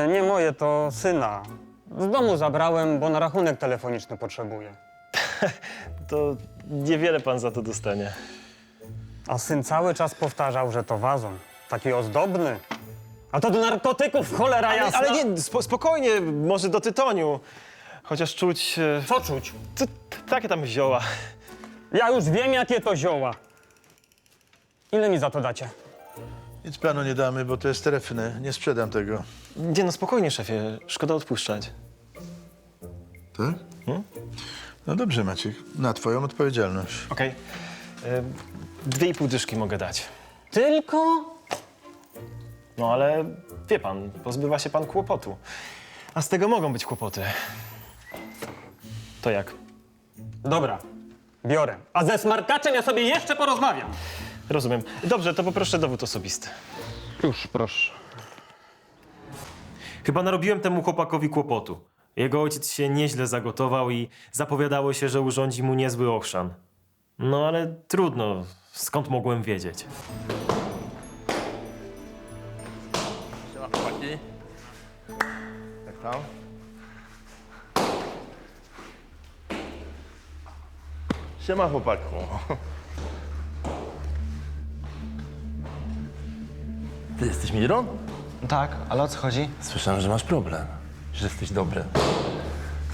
Speaker 16: Nie moje, to syna. Z domu zabrałem, bo na rachunek telefoniczny potrzebuję.
Speaker 10: To niewiele pan za to dostanie.
Speaker 16: A syn cały czas powtarzał, że to wazon. Taki ozdobny. A to do narkotyków, cholera jasna!
Speaker 10: Ale nie, spokojnie, może do tytoniu. Chociaż czuć...
Speaker 16: Co czuć?
Speaker 10: Takie tam zioła.
Speaker 16: Ja już wiem, jakie to zioła. Ile mi za to dacie?
Speaker 13: Nic panu nie damy, bo to jest trefne. Nie sprzedam tego.
Speaker 10: Nie no, spokojnie, szefie. Szkoda odpuszczać.
Speaker 13: Tak? No dobrze, Maciek. Na twoją odpowiedzialność.
Speaker 10: Okej. 2,5 dyszki mogę dać.
Speaker 16: Tylko?
Speaker 10: No ale wie pan, pozbywa się pan kłopotu. A z tego mogą być kłopoty. To jak?
Speaker 16: Dobra, biorę. A ze smarkaczem ja sobie jeszcze porozmawiam.
Speaker 10: Rozumiem. Dobrze, to poproszę dowód osobisty.
Speaker 16: Już, proszę.
Speaker 10: Chyba narobiłem temu chłopakowi kłopotu. Jego ojciec się nieźle zagotował i zapowiadało się, że urządzi mu niezły ochrzan. No ale trudno. Skąd mogłem wiedzieć?
Speaker 13: Siema, chłopaki. Jak tam? Siema, chłopaku.
Speaker 17: Ty jesteś Miron?
Speaker 15: Tak, ale o co chodzi?
Speaker 17: Słyszałem, że masz problem, że jesteś dobry.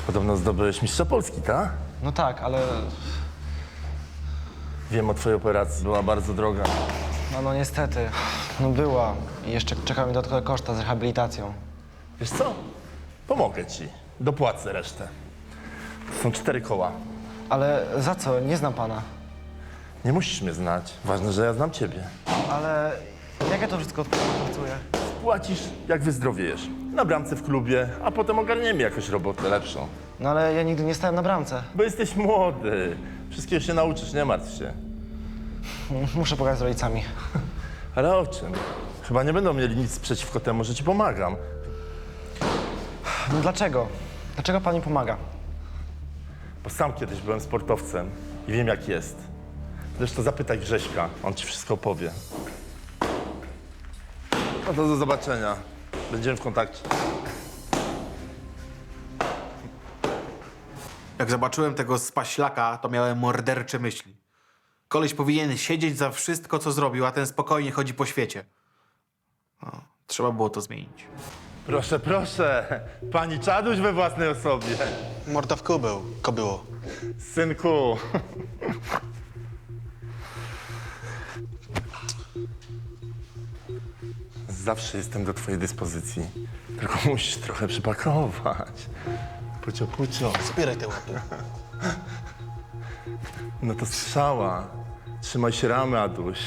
Speaker 17: Podobno zdobyłeś mistrza Polski, tak?
Speaker 15: No tak, ale...
Speaker 17: Wiem o twojej operacji, była bardzo droga.
Speaker 15: No niestety. No była. I jeszcze czeka mi dodatkowe koszta z rehabilitacją.
Speaker 17: Wiesz co? Pomogę ci. Dopłacę resztę. To są 4 koła.
Speaker 15: Ale za co? Nie znam pana.
Speaker 17: Nie musisz mnie znać. Ważne, że ja znam ciebie.
Speaker 15: Ale Jak ja to wszystko odpracuję?
Speaker 17: Płacisz, jak wyzdrowiejesz. Na bramce w klubie, a potem ogarniemy jakąś robotę lepszą.
Speaker 15: No ale ja nigdy nie stałem na bramce.
Speaker 17: Bo jesteś młody. Wszystkiego się nauczysz, nie martw się.
Speaker 15: Muszę pogadać z rodzicami.
Speaker 17: Ale o czym? Chyba nie będą mieli nic przeciwko temu, że ci pomagam.
Speaker 15: No dlaczego? Dlaczego pan mi pomaga?
Speaker 17: Bo sam kiedyś byłem sportowcem i wiem, jak jest. Zresztą zapytaj Grześka, on ci wszystko powie. No to do zobaczenia. Będziemy w kontakcie.
Speaker 11: Jak zobaczyłem tego spaślaka, to miałem mordercze myśli. Koleś powinien siedzieć za wszystko, co zrobił, a ten spokojnie chodzi po świecie. No, trzeba było to zmienić.
Speaker 17: Proszę, proszę. Pani Czaduś we własnej osobie.
Speaker 11: Morda w kubeł, kobyło.
Speaker 17: Synku. Zawsze jestem do twojej dyspozycji. Tylko musisz trochę przypakować. Pucio, pucio.
Speaker 11: Zbieraj te łapy.
Speaker 17: No to strzała. Trzymaj się ramy, Aduś.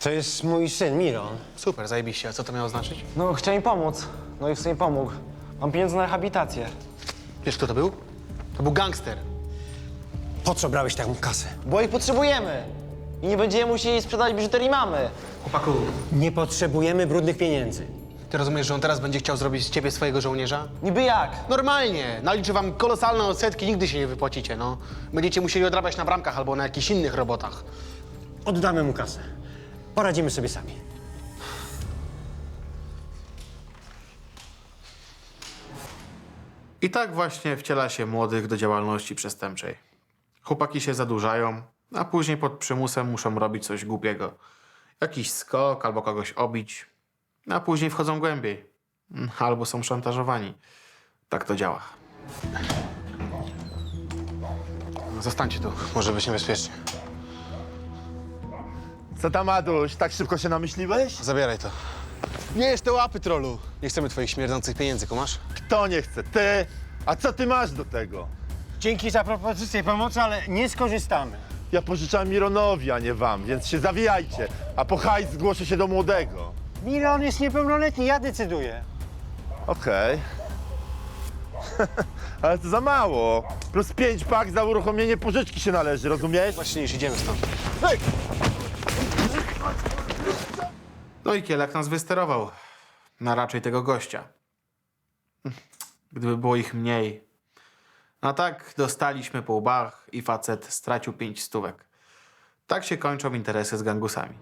Speaker 7: To jest mój syn, Miron.
Speaker 11: Super, zajebiście. A co to miało znaczyć?
Speaker 15: No, chciał mi pomóc. No i w sumie pomógł. Mam pieniądze na rehabilitację.
Speaker 11: Wiesz, kto to był? To był gangster.
Speaker 7: Po co brałeś taką kasę?
Speaker 15: Bo ich potrzebujemy. I nie będziemy musieli sprzedać biżuterii mamy.
Speaker 11: Chłopaku,
Speaker 7: Nie potrzebujemy brudnych pieniędzy.
Speaker 11: ty rozumiesz, że on teraz będzie chciał zrobić z ciebie swojego żołnierza?
Speaker 15: Niby jak?
Speaker 11: Normalnie. Naliczy wam kolosalne odsetki, nigdy się nie wypłacicie, no. Będziecie musieli odrabiać na bramkach albo na jakichś innych robotach.
Speaker 7: Oddamy mu kasę. Poradzimy sobie sami.
Speaker 11: I tak właśnie wciela się młodych do działalności przestępczej. Chłopaki się zadłużają, a później pod przymusem muszą robić coś głupiego. Jakiś skok albo kogoś obić, a później wchodzą głębiej. Albo są szantażowani. Tak to działa. Zostańcie tu, może być niebezpiecznie.
Speaker 17: Co tam, Aduś? Tak szybko się namyśliłeś?
Speaker 11: Zabieraj to. Nie jest te łapy, trollu. Nie chcemy twoich śmierdzących pieniędzy, kumasz?
Speaker 17: Kto nie chce? Ty? A co ty masz do tego?
Speaker 7: Dzięki za propozycję pomocy, ale nie skorzystamy.
Speaker 17: Ja pożyczałem Mironowi, a nie wam, więc się zawijajcie. A po hajs zgłoszę się do młodego.
Speaker 7: Miron jest niepełnoletni, ja decyduję.
Speaker 17: Okej. Ale to za mało. Plus 5 pak za uruchomienie pożyczki się należy, rozumiesz?
Speaker 11: Właśnie już idziemy stąd. No i Kielak nas wysterował. Na raczej tego gościa. Gdyby było ich mniej. A tak dostaliśmy po łbach i facet stracił 5 stówek. Tak się kończą interesy z gangusami.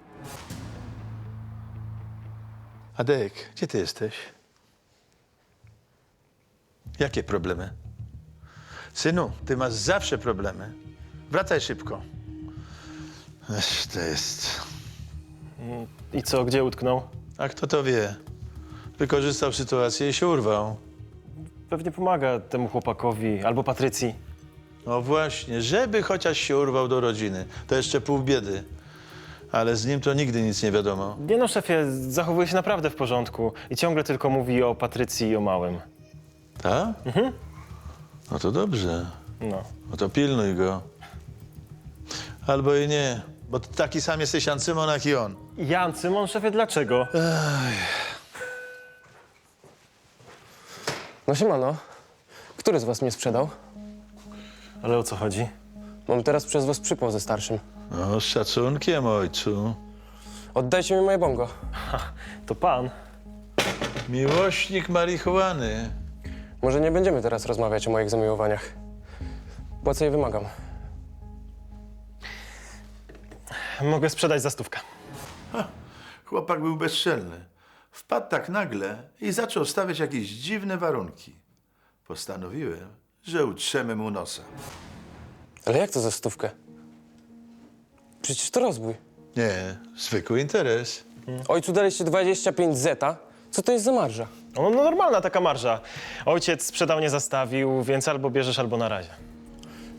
Speaker 18: Adek, gdzie ty jesteś? Jakie problemy? Synu, ty masz zawsze problemy. Wracaj szybko. Ech, to jest...
Speaker 10: I co, gdzie utknął?
Speaker 18: A kto to wie? Wykorzystał sytuację i się urwał.
Speaker 10: Pewnie pomaga temu chłopakowi albo Patrycji.
Speaker 18: No właśnie, żeby chociaż się urwał do rodziny. To jeszcze pół biedy. Ale z nim to nigdy nic nie wiadomo.
Speaker 10: Nie no, szefie, zachowuje się naprawdę w porządku i ciągle tylko mówi o Patrycji i o małym.
Speaker 18: Tak?
Speaker 10: Mhm.
Speaker 18: No to dobrze.
Speaker 10: No.
Speaker 18: No to pilnuj go. Albo i nie, bo ty taki sam jesteś Jan Cymon, jak i on.
Speaker 10: Jan Cymon, szefie, dlaczego?
Speaker 19: No siemano. Który z was mnie sprzedał?
Speaker 10: Ale o co chodzi?
Speaker 19: Mam teraz przez was przypał ze starszym.
Speaker 18: No, z szacunkiem, ojcu.
Speaker 19: Oddajcie mi moje bongo.
Speaker 10: To pan.
Speaker 18: Miłośnik marihuany.
Speaker 19: Może nie będziemy teraz rozmawiać o moich zamiłowaniach. Płacę je wymagam.
Speaker 10: Mogę sprzedać za 100.
Speaker 13: Chłopak był bezczelny. Wpadł tak nagle i zaczął stawiać jakieś dziwne warunki. Postanowiłem, że utrzemy mu nosa.
Speaker 19: Ale jak to za 100? Przecież to rozbój.
Speaker 18: Nie, zwykły interes.
Speaker 19: Ojcu daliście 25 zeta. Co to jest za marża?
Speaker 10: No normalna taka marża. Ojciec sprzedał, nie zastawił, więc albo bierzesz, albo na razie.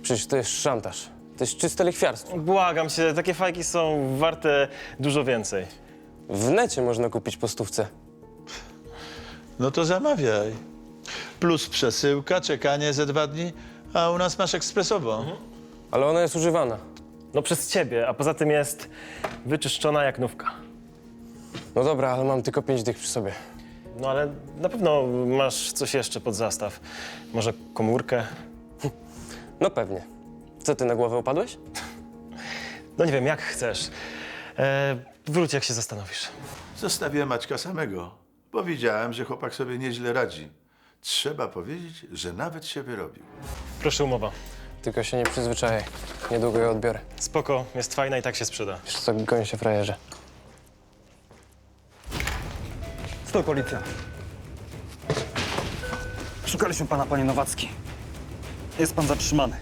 Speaker 19: Przecież to jest szantaż. To jest czyste lichwiarstwo.
Speaker 10: Błagam cię, takie fajki są warte dużo więcej.
Speaker 19: W necie można kupić po 100.
Speaker 18: No to zamawiaj. Plus przesyłka, czekanie ze 2 dni, a u nas masz ekspresowo.
Speaker 19: Ale ona jest używana.
Speaker 10: No przez ciebie, a poza tym jest wyczyszczona jak nówka.
Speaker 19: No dobra, ale mam tylko 5 dych przy sobie.
Speaker 10: No ale na pewno masz coś jeszcze pod zastaw. Może komórkę?
Speaker 19: No pewnie. Co, ty na głowę upadłeś?
Speaker 10: No nie wiem, jak chcesz. Wróć, jak się zastanowisz.
Speaker 13: Zostawiłem Maćka samego, bo widziałem, że chłopak sobie nieźle radzi. Trzeba powiedzieć, że nawet się wyrobił.
Speaker 10: Proszę, umowa.
Speaker 19: Tylko się nie przyzwyczajaj. Niedługo ją odbiorę.
Speaker 10: Spoko, jest fajna i tak się sprzeda.
Speaker 19: Wiesz co, goń się, frajerze.
Speaker 16: Stój, policja. Szukaliśmy pana, panie Nowacki. Jest pan zatrzymany.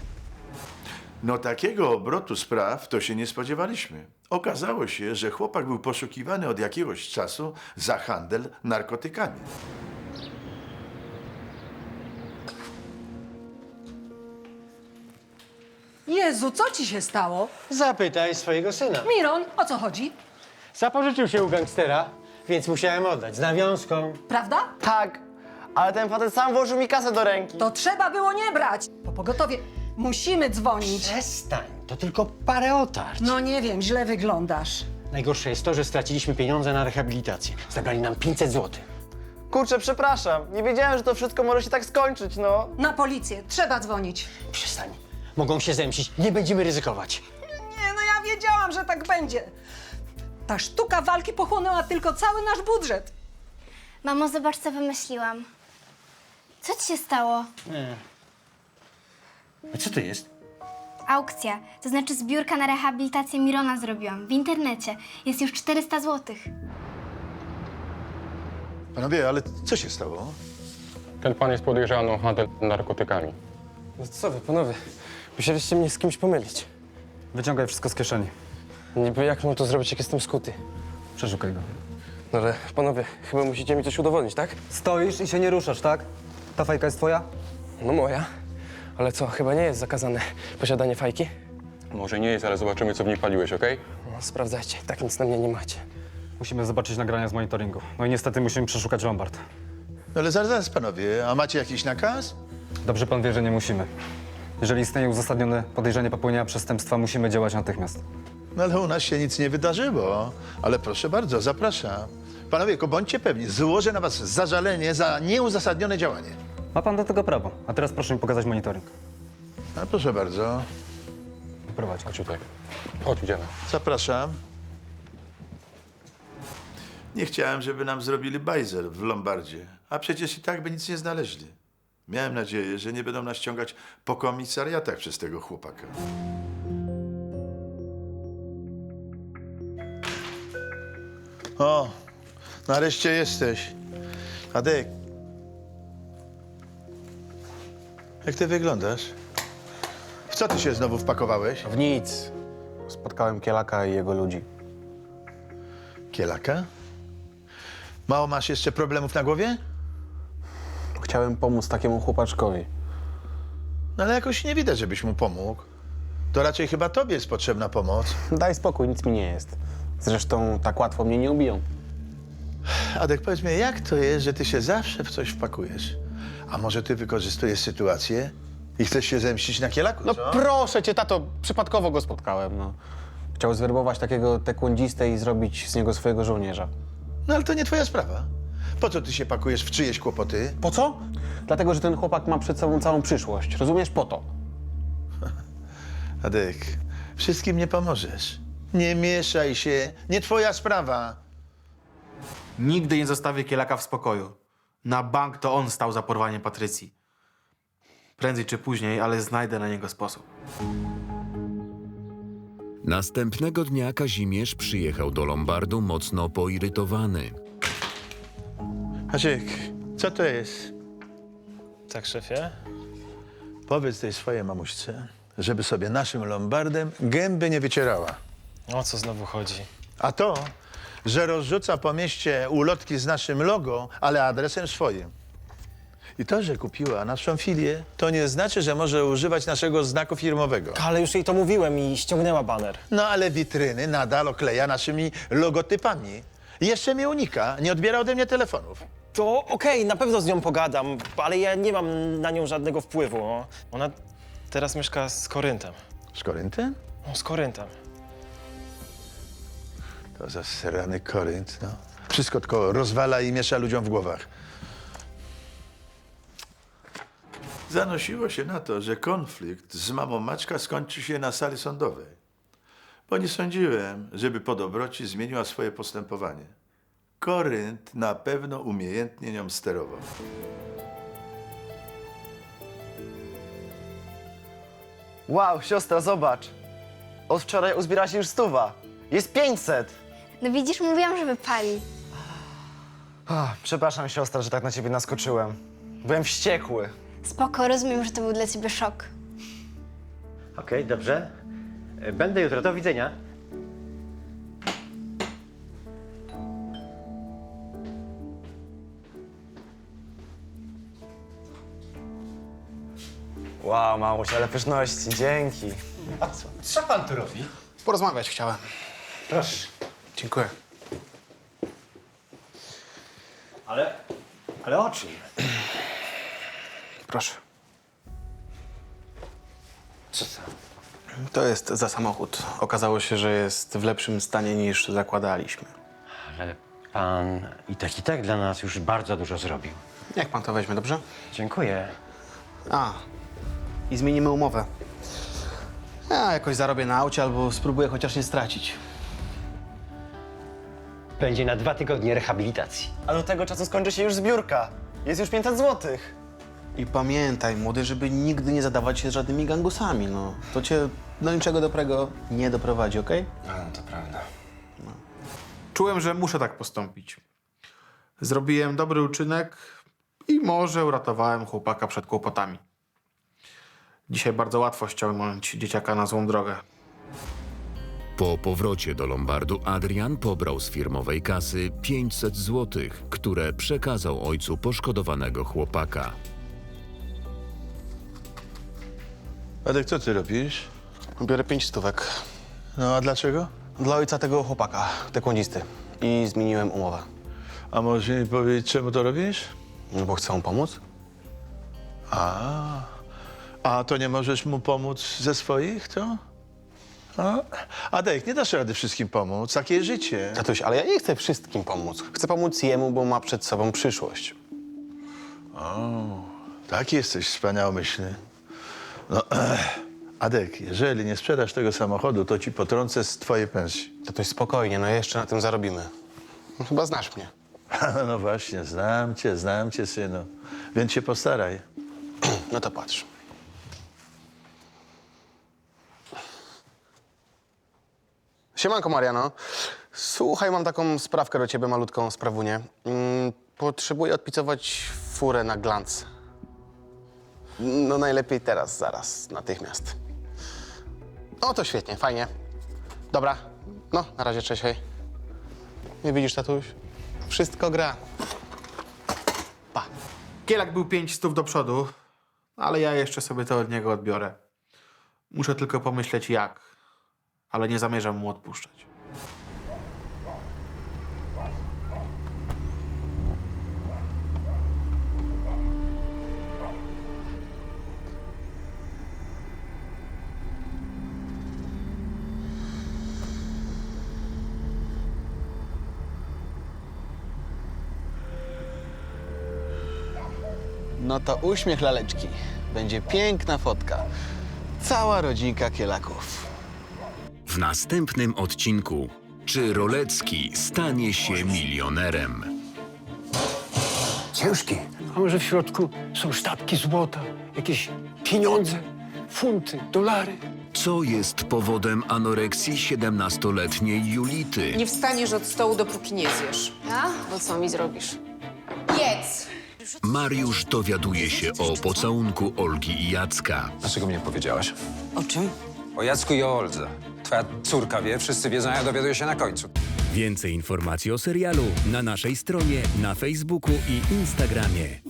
Speaker 13: No takiego obrotu spraw to się nie spodziewaliśmy. Okazało się, że chłopak był poszukiwany od jakiegoś czasu za handel narkotykami.
Speaker 8: Jezu, co ci się stało?
Speaker 20: Zapytaj swojego syna.
Speaker 8: Miron, o co chodzi?
Speaker 20: Zapożyczył się u gangstera, więc musiałem oddać z nawiązką.
Speaker 8: Prawda?
Speaker 15: Tak, ale ten facet sam włożył mi kasę do ręki.
Speaker 8: To trzeba było nie brać. Po pogotowie musimy dzwonić.
Speaker 20: Przestań, to tylko parę otarć.
Speaker 8: No nie wiem, źle wyglądasz.
Speaker 20: Najgorsze jest to, że straciliśmy pieniądze na rehabilitację. Zabrali nam 500 zł.
Speaker 15: Kurczę, przepraszam. Nie wiedziałem, że to wszystko może się tak skończyć, no.
Speaker 8: Na policję, trzeba dzwonić.
Speaker 20: Przestań. Mogą się zemścić, nie będziemy ryzykować.
Speaker 8: Nie, no ja wiedziałam, że tak będzie. Ta sztuka walki pochłonęła tylko cały nasz budżet.
Speaker 4: Mamo, zobacz, co wymyśliłam. Co ci się stało?
Speaker 20: A co to jest?
Speaker 4: Aukcja, to znaczy zbiórka na rehabilitację Mirona zrobiłam w internecie. Jest już 400 zł.
Speaker 13: Panowie, ale co się stało?
Speaker 19: Ten pan jest podejrzany o handel narkotykami. No co wy, panowie? Musieliście mnie z kimś pomylić.
Speaker 16: Wyciągaj wszystko z kieszeni.
Speaker 19: Niby jak mam to zrobić, jak jestem skuty?
Speaker 16: Przeszukaj go.
Speaker 19: No ale, panowie, chyba musicie mi coś udowodnić, tak?
Speaker 16: Stoisz i się nie ruszasz, tak? Ta fajka jest twoja?
Speaker 19: No moja. Ale co, chyba nie jest zakazane posiadanie fajki?
Speaker 21: Może nie jest, ale zobaczymy, co w niej paliłeś, okej?
Speaker 19: No, sprawdzajcie, tak nic na mnie nie macie.
Speaker 16: Musimy zobaczyć nagrania z monitoringu. No i niestety musimy przeszukać lombard.
Speaker 13: No ale zaraz, panowie, a macie jakiś nakaz?
Speaker 16: Dobrze pan wie, że nie musimy. Jeżeli istnieje uzasadnione podejrzenie popełnienia przestępstwa, musimy działać natychmiast.
Speaker 13: No ale u nas się nic nie wydarzyło. Ale proszę bardzo, zapraszam. Panowie, tylko bądźcie pewni, złożę na was zażalenie za nieuzasadnione działanie.
Speaker 16: Ma pan do tego prawo. A teraz proszę mi pokazać monitoring.
Speaker 13: A proszę bardzo.
Speaker 16: Prowadź.
Speaker 21: Chodź tutaj. Chodź, idziemy.
Speaker 13: Zapraszam. Nie chciałem, żeby nam zrobili bajzel w Lombardzie, a przecież i tak by nic nie znaleźli. Miałem nadzieję, że nie będą nas ściągać po komisariatach przez tego chłopaka. O, nareszcie jesteś. Adek, jak ty wyglądasz? W co ty się znowu wpakowałeś?
Speaker 5: W nic. Spotkałem Kielaka i jego ludzi.
Speaker 13: Kielaka? Mało masz jeszcze problemów na głowie?
Speaker 5: Chciałem pomóc takiemu chłopaczkowi.
Speaker 13: No ale jakoś nie widać, żebyś mu pomógł. To raczej chyba tobie jest potrzebna pomoc.
Speaker 5: Daj spokój, nic mi nie jest. Zresztą tak łatwo mnie nie ubiją.
Speaker 13: Adek, powiedz mi, jak to jest, że ty się zawsze w coś wpakujesz? A może ty wykorzystujesz sytuację i chcesz się zemścić na Kielaku,
Speaker 5: No
Speaker 13: co?
Speaker 5: proszę cię, tato, przypadkowo go spotkałem, no. Chciał zwerbować takiego taekwondzistę i zrobić z niego swojego żołnierza.
Speaker 13: No ale to nie twoja sprawa. Po co ty się pakujesz w czyjeś kłopoty?
Speaker 5: Po co? Dlatego, że ten chłopak ma przed sobą całą przyszłość. Rozumiesz? Po to.
Speaker 13: Adek, wszystkim nie pomożesz. Nie mieszaj się, nie twoja sprawa.
Speaker 11: Nigdy nie zostawię Kielaka w spokoju. Na bank to on stał za porwaniem Patrycji. Prędzej czy później, ale znajdę na niego sposób.
Speaker 3: Następnego dnia Kazimierz przyjechał do Lombardu mocno poirytowany.
Speaker 13: Asiek, co to jest?
Speaker 10: Tak, szefie?
Speaker 13: Powiedz tej swojej mamuśce, żeby sobie naszym Lombardem gęby nie wycierała.
Speaker 10: O co znowu chodzi?
Speaker 13: A to, że rozrzuca po mieście ulotki z naszym logo, ale adresem swoim. I to, że kupiła naszą filię, to nie znaczy, że może używać naszego znaku firmowego.
Speaker 10: Ale już jej to mówiłem i ściągnęła baner.
Speaker 13: No ale witryny nadal okleja naszymi logotypami. I jeszcze mnie unika, nie odbiera ode mnie telefonów.
Speaker 10: To okej, na pewno z nią pogadam, ale ja nie mam na nią żadnego wpływu. No. Ona teraz mieszka z Koryntem.
Speaker 18: Z Koryntem?
Speaker 10: No, z Koryntem.
Speaker 18: To zasrany Korynt, no. Wszystko tylko rozwala i miesza ludziom w głowach.
Speaker 13: Zanosiło się na to, że konflikt z mamą Maćka skończy się na sali sądowej. Bo nie sądziłem, żeby po dobroci zmieniła swoje postępowanie. Korynt na pewno umiejętnie nią sterował.
Speaker 15: Wow, siostra, zobacz. Od wczoraj uzbiera się już 100. Jest 500.
Speaker 4: No widzisz, mówiłam, że wypali.
Speaker 15: Przepraszam, siostra, że tak na ciebie naskoczyłem. Byłem wściekły.
Speaker 4: Spoko, rozumiem, że to był dla ciebie szok.
Speaker 20: Okej, dobrze. Będę jutro, do widzenia.
Speaker 15: Wow, mamuś, ale pyszności, dzięki.
Speaker 20: Co pan tu robi?
Speaker 11: Porozmawiać chciałem.
Speaker 20: Proszę.
Speaker 11: Dziękuję.
Speaker 20: Ale o czym?
Speaker 11: Proszę.
Speaker 20: Co to?
Speaker 11: To jest za samochód. Okazało się, że jest w lepszym stanie niż zakładaliśmy.
Speaker 20: Ale pan i tak dla nas już bardzo dużo zrobił.
Speaker 11: Jak pan to weźmie, dobrze?
Speaker 20: Dziękuję.
Speaker 11: I zmienimy umowę. Ja jakoś zarobię na aucie albo spróbuję chociaż nie stracić.
Speaker 20: Będzie na 2 tygodnie rehabilitacji.
Speaker 15: A do tego czasu skończy się już zbiórka. Jest już 500 zł.
Speaker 11: I pamiętaj, młody, żeby nigdy nie zadawać się z żadnymi gangusami, no. To cię do niczego dobrego nie doprowadzi, okej?
Speaker 20: No, to prawda.
Speaker 11: Czułem, że muszę tak postąpić. Zrobiłem dobry uczynek i może uratowałem chłopaka przed kłopotami. Dzisiaj bardzo łatwo ściągnąć dzieciaka na złą drogę.
Speaker 3: Po powrocie do Lombardu Adrian pobrał z firmowej kasy 500 złotych, które przekazał ojcu poszkodowanego chłopaka.
Speaker 18: Adek, co ty robisz?
Speaker 11: Biorę 5 stówek.
Speaker 18: No, a dlaczego?
Speaker 11: Dla ojca tego chłopaka, taekwondzisty. I zmieniłem umowę.
Speaker 18: A może mi powiedzieć, czemu to robisz?
Speaker 11: No bo chcę mu pomóc.
Speaker 18: A to nie możesz mu pomóc ze swoich, to? Adek, nie dasz rady wszystkim pomóc, takie życie.
Speaker 11: Tatuś, ale ja nie chcę wszystkim pomóc. Chcę pomóc jemu, bo ma przed sobą przyszłość.
Speaker 18: Tak jesteś wspaniałomyślny. No, Adek, jeżeli nie sprzedasz tego samochodu, to ci potrącę z twojej pensji.
Speaker 11: Tatuś, spokojnie, no jeszcze na tym zarobimy. No, chyba znasz mnie.
Speaker 18: No właśnie, znam cię, synu. Więc się postaraj.
Speaker 11: No to patrz. Siemanko, Mariano. Słuchaj, mam taką sprawkę do ciebie, malutką sprawunię. Potrzebuję odpicować furę na glans. No najlepiej teraz, zaraz, natychmiast. O, to świetnie, fajnie. Dobra, no, na razie, cześć, hej. Nie widzisz, tatuś? Wszystko gra. Pa. Kielak był 500 do przodu, ale ja jeszcze sobie to od niego odbiorę. Muszę tylko pomyśleć jak, ale nie zamierzam mu odpuszczać. No to uśmiech, laleczki. Będzie piękna fotka. Cała rodzinka Kielaków.
Speaker 3: W następnym odcinku, czy Rolecki stanie się milionerem?
Speaker 9: Ciężki. A może w środku są sztabki złota, jakieś pieniądze, funty, dolary?
Speaker 3: Co jest powodem anoreksji 17-letniej Julity?
Speaker 22: Nie wstaniesz od stołu, dopóki nie zjesz.
Speaker 12: A? Bo co mi zrobisz?
Speaker 22: Jedz!
Speaker 3: Mariusz dowiaduje się o pocałunku Olgi i Jacka.
Speaker 23: Dlaczego mi nie powiedziałaś?
Speaker 22: O czym?
Speaker 23: O Jacku i o Oldze. Twoja córka wie, wszyscy wiedzą, a ja dowiaduję się na końcu.
Speaker 3: Więcej informacji o serialu na naszej stronie, na Facebooku i Instagramie.